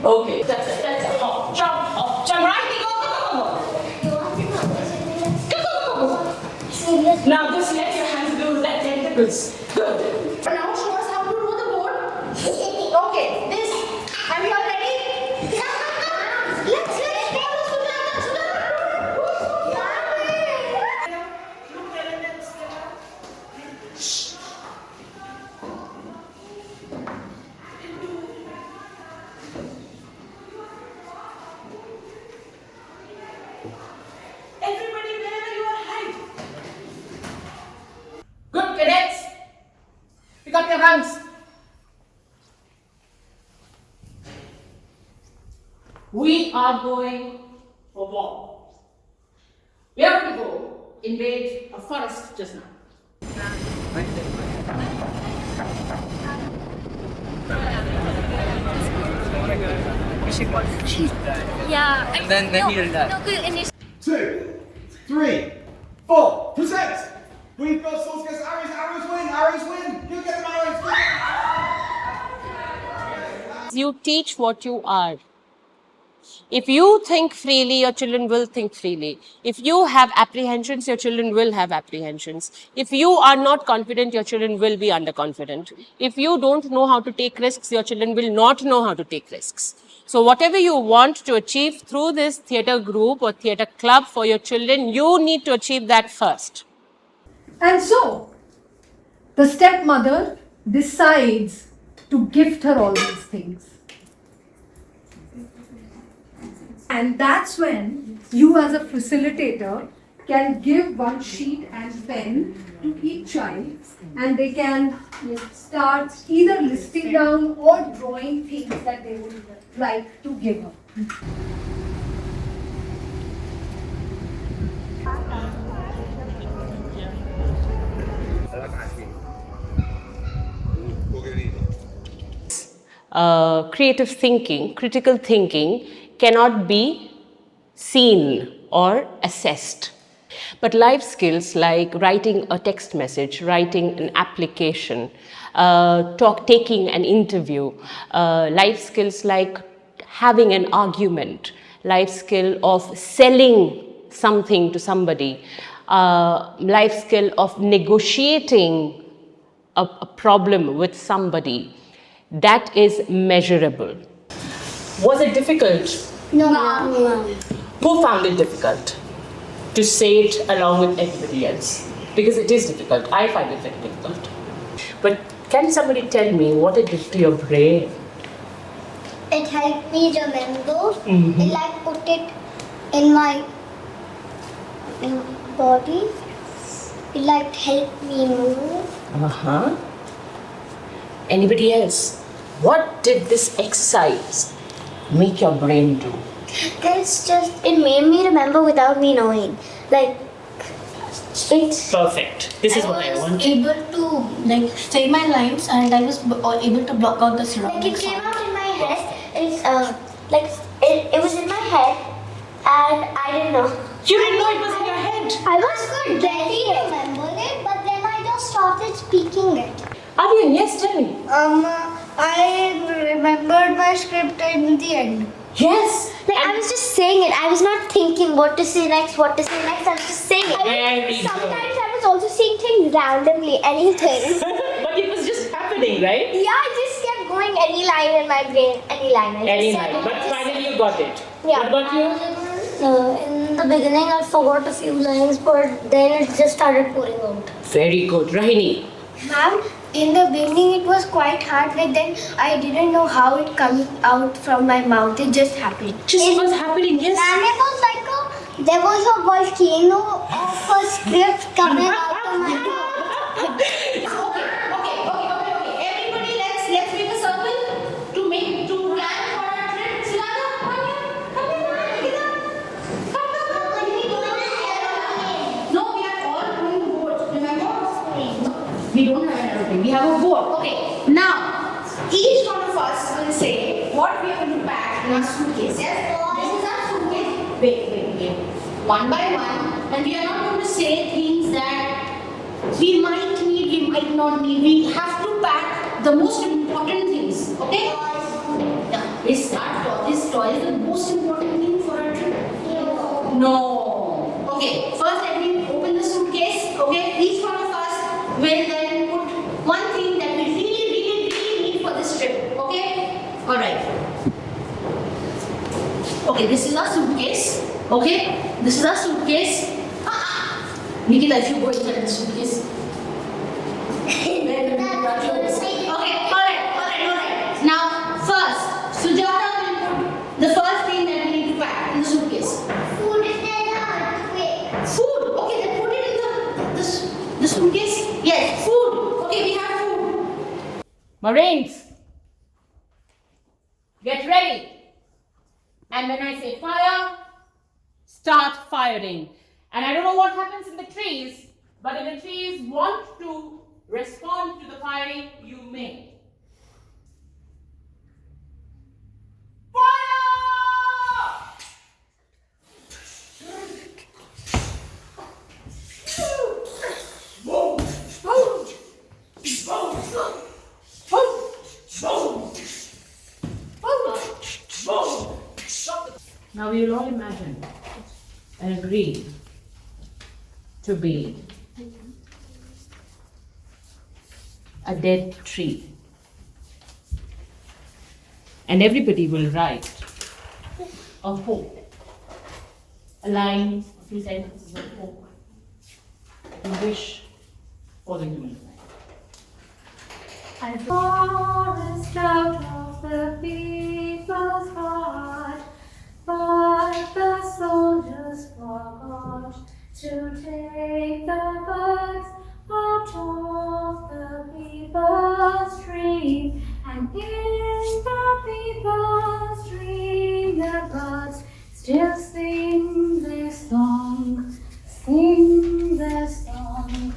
Okay, that's it. Hop, jump, right? Go. Now just let your hands do that tentacles. Good. Now show us how to do the board. Okay, this. Are you all ready? Let's everybody wherever you are, hide. Good, cadets. Pick up your guns. We are going for war. We are going to go invade a forest just now. Yeah. And then he did that. No, good. 2, 3, 4, present! Green goes, souls gets arrows win! You get them arrows! You teach what you are. If you think freely, your children will think freely. If you have apprehensions, your children will have apprehensions. If you are not confident, your children will be underconfident. If you don't know how to take risks, your children will not know how to take risks. So whatever you want to achieve through this theatre group or theatre club for your children, you need to achieve that first. And so, the stepmother decides to gift her all these things. And that's when you as a facilitator can give one sheet and pen to each child and they can start either listing down or drawing things that they would like to give her. Creative thinking, critical thinking cannot be seen or assessed. But life skills like writing a text message, writing an application, taking an interview, life skills like having an argument, life skill of selling something to somebody, life skill of negotiating a problem with somebody, that is measurable. Was it difficult? No. Who found it difficult to say it along with everybody else? Because it is difficult. I find it very difficult. But can somebody tell me what it did to your brain? It helped me remember. It like put it in my body. It like helped me move. Anybody else? What did this exercise make your brain do? It made me remember without me knowing. Like, it's Perfect. This is what I want. able to say my lines and I was able to block out the surroundings. like it came out in my head. It was in my head and I didn't know. You didn't know it was in your head. I was barely remember it, but then I just started speaking it. Avian, yes, tell me. I remembered my script in the end. Yes. Like I was just saying it. I was not thinking what to say next. I was just saying it. Very good. Sometimes I was also saying things randomly, anything. But it was just happening, right? Yeah, I just kept going any line in my brain, any line. But finally you got it. Yeah. What about you? In the beginning, I forgot a few lines, but then it just started pouring out. Very good. Rahini. Ma'am, in the beginning it was quite hard, but then I didn't know how it comes out from my mouth. It just happened. Just was happening, yes. And it was like there was a volcano of a script coming out of my mouth. Okay. Everybody, let's make a circle to plan for our trip. Sulana, come here. Come. No, we are all going to boat. Remember? We don't have an aeroplane. We have a boat. Okay. Now, each one of us will say what we are going to pack in our suitcase. Yes? This is our suitcase. Wait. One by one. And we are not going to say things that we might need, we might not need. We have to pack the most important things. Okay? Yeah. This toy is the most important thing for our trip. No. Okay. First, let me open the suitcase. Okay. Each one of us will then put one thing that we really need for this trip. Okay. All right. Okay. This is our suitcase. Okay. This is our suitcase. Nikita, if you go inside the suitcase. Okay. All right. Now, first, Sujata will put the first thing that we need to pack in the suitcase. Food is there. Food. Okay, then put it in the suitcase. Yes, food. Okay, we have food. Marines, get ready. And when I say fire, start firing. And I don't know what happens in the trees, but if the trees want to respond to the firing, you may. Now we will all imagine and agree to be a dead tree. And everybody will write a hope, a line, a few sentences of hope, a wish for the human life. I forest out of the people's heart, but the soldiers forgot to take the birds out of the people's dream. And in the people's dream, the birds still sing their song, sing their song.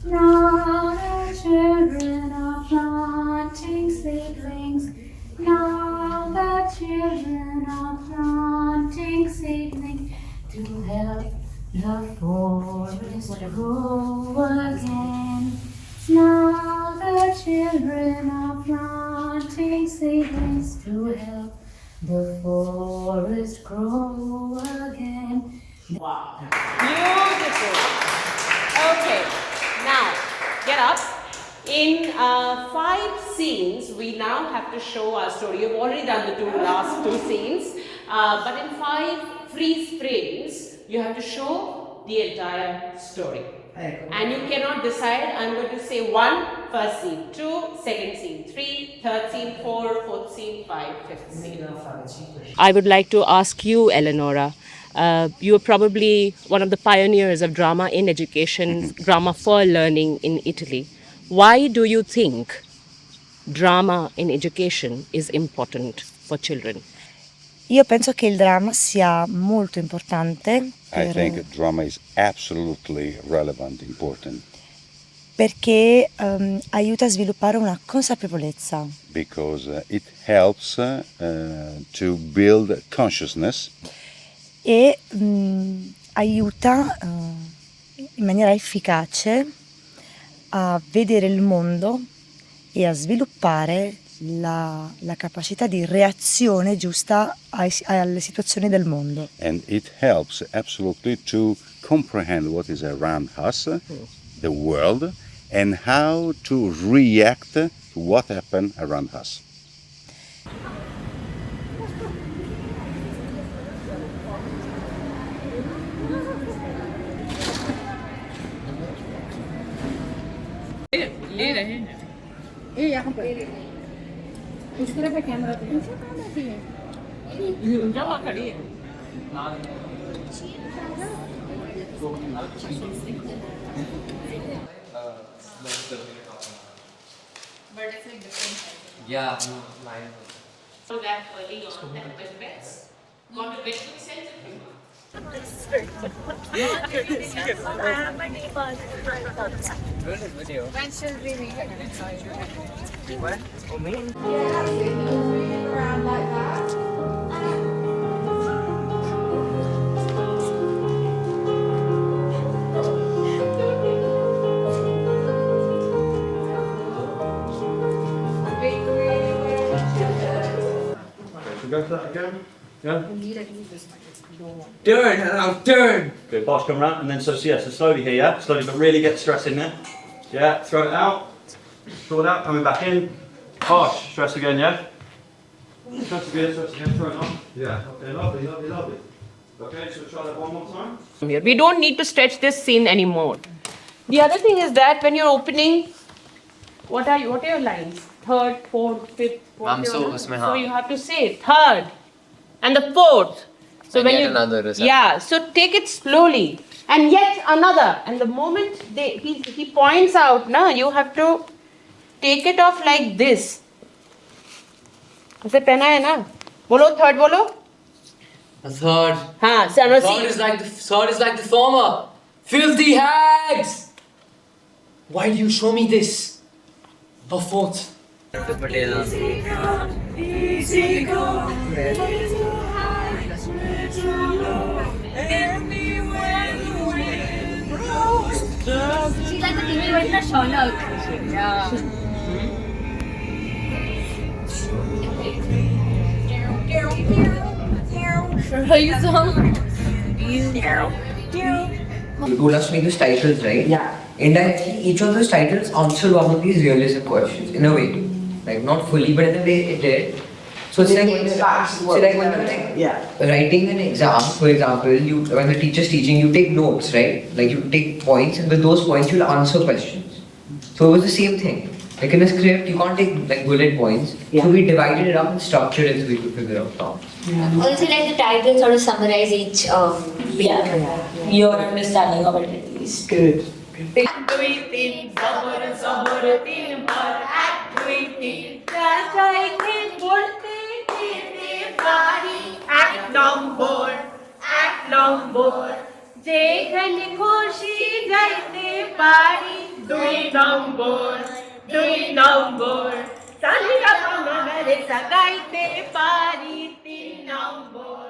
Now the children are planting seedlings. Now the children are planting seedlings to help the forest grow again. Now the children are planting seedlings to help the forest grow again. Wow. Beautiful. Okay. Now, get up. In 5 scenes, we now have to show our story. You've already done the last two scenes. But in 5 freeze frames, you have to show the entire story. And you cannot decide. I'm going to say 1, first scene, 2, second scene, 3, third scene, 4, fourth scene, 5, fifth scene. I would like to ask you, Eleonora. You are probably one of the pioneers of drama in education, drama for learning in Italy. Why do you think drama in education is important for children? Io penso che il dramma sia molto importante I think drama is absolutely relevant, important, perché aiuta a sviluppare una consapevolezza because it helps to build consciousness e aiuta in maniera efficace a vedere il mondo e a sviluppare la capacità di reazione giusta alle situazioni del mondo. and it helps absolutely to comprehend what is around us, the world, and how to react to what happened around us. Yeah, mine. So that early on, that when vets got a veterinary center. Should we go for that again? Yeah? Turn, now turn. Good, boss come round and then so slowly here, yeah? Slowly, but really get stress in there. Yeah, throw it out. Throw it out, coming back in. Bosh, stress again, yeah? Stress again, throw it on. Yeah, okay, lovely, lovely, lovely. Okay, so try that one more time. Here. We don't need to stretch this scene anymore. The other thing is that when you're opening, what are your lines? Third, fourth, fifth, Ma'am, so so you have to say third and the fourth. So And when yet you another is yeah, so take it slowly and yet another. And the moment he points out, no, you have to take it off like this. ऐसे पहना है ना? बोलो third बोलो. The third. हाँ, Third is like the former. Filthy hags! Why do you show me this? The fourth. She's like the female version of Shauna. Yeah. You told us to make those titles, right? Yeah. Indirectly, each of those titles answered one of these realism questions, in a way. Like, not fully, but in a way it did. So it's like when you're writing an exam, for example, when the teacher's teaching, you take notes, right? Like you take points, and with those points you'll answer questions. So it was the same thing. Like in a script, you can't take like bullet points. So we divided it up and structured it so we could figure out topics. Also, like the title sort of summarize each Your understanding of it at least. Good. Act number. যেখানে খুশি যাইতে পারি 2 নম্বর সালিকা পানারে সাগাইতে পারি 3 নম্বর